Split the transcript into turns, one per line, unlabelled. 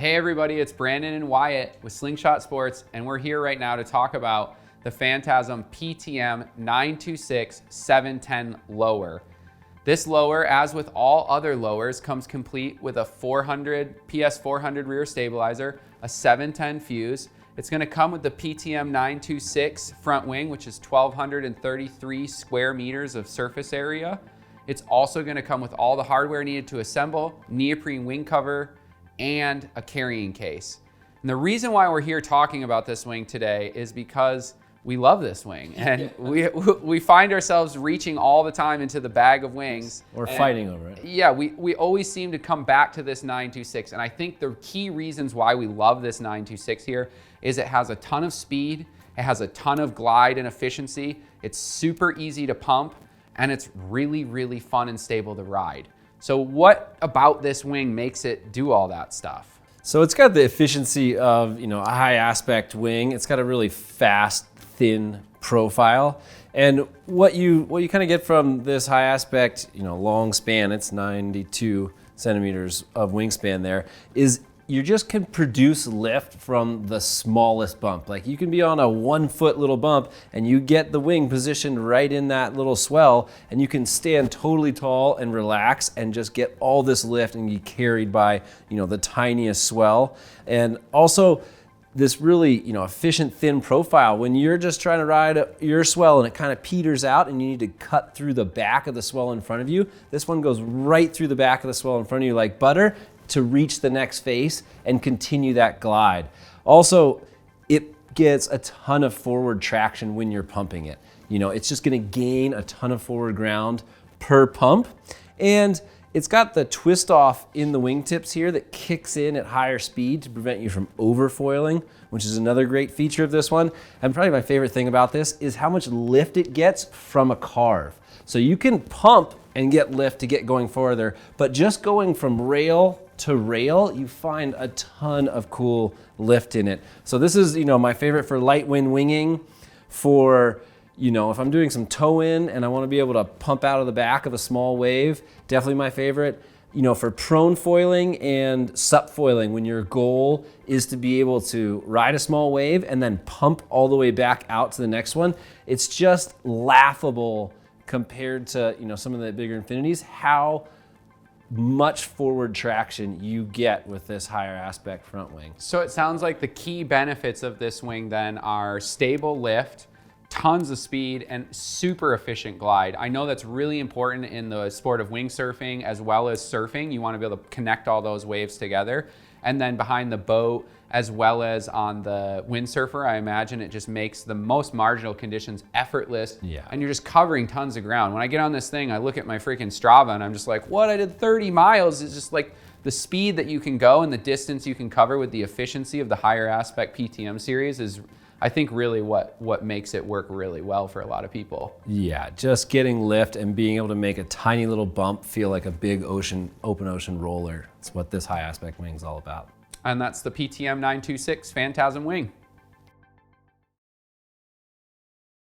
Hey everybody, it's Brandon and Wyatt with Slingshot Sports, and we're here right now to talk about the Phantasm PTM 926 710 lower. This lower, as with all other lowers, comes complete with a 400 PS 400 rear stabilizer, a 710 fuse. It's going to come with the PTM 926 front wing, which is 1,233 square meters of surface area. It's also going to come with all the hardware needed to assemble, neoprene wing cover, and a carrying case. And the reason why we're here talking about this wing today is because we love this wing, and we find ourselves reaching all the time into the bag of wings.
Or fighting over it.
Yeah, we always seem to come back to this 926, and I think the key reasons why we love this 926 here is it has a ton of speed, it has a ton of glide and efficiency, it's super easy to pump, and it's really, really fun and stable to ride. So what about this wing makes it do all that stuff?
So it's got the efficiency of, a high aspect wing. It's got a really fast, thin profile. And what you kind of get from this high aspect, long span, it's 92 centimeters of wingspan there, is you just can produce lift from the smallest bump. Like you can be on a 1 foot little bump and you get the wing positioned right in that little swell and you can stand totally tall and relax and just get all this lift and be carried by, the tiniest swell. And also this really, efficient thin profile. When you're just trying to ride your swell and it kind of peters out and you need to cut through the back of the swell in front of you, this one goes right through the back of the swell in front of you like butter to reach the next face and continue that glide. Also, it gets a ton of forward traction when you're pumping it. It's just gonna gain a ton of forward ground per pump. And it's got the twist off in the wingtips here that kicks in at higher speed to prevent you from overfoiling, which is another great feature of this one. And probably my favorite thing about this is how much lift it gets from a carve. So you can pump and get lift to get going farther, but just going from rail to rail, you find a ton of cool lift in it. So this is, my favorite for light wind winging, for, if I'm doing some toe in and I want to be able to pump out of the back of a small wave, definitely my favorite. For prone foiling and sup foiling, when your goal is to be able to ride a small wave and then pump all the way back out to the next one, it's just laughable compared to, some of the bigger infinities, how much forward traction you get with this higher aspect front wing.
So it sounds like the key benefits of this wing then are stable lift, tons of speed, and super efficient glide. I know that's really important in the sport of windsurfing as well as surfing. You want to be able to connect all those waves together. And then behind the boat, as well as on the windsurfer, I imagine it just makes the most marginal conditions effortless.
Yeah.
And you're just covering tons of ground. When I get on this thing, I look at my freaking Strava and I'm just like, what? I did 30 miles. It's just like the speed that you can go and the distance you can cover with the efficiency of the higher aspect PTM series is, I think, really what makes it work really well for a lot of people.
Yeah, just getting lift and being able to make a tiny little bump feel like a big open ocean roller. It's what this high aspect wing is all about.
And that's the PTM 926 Phantasm wing.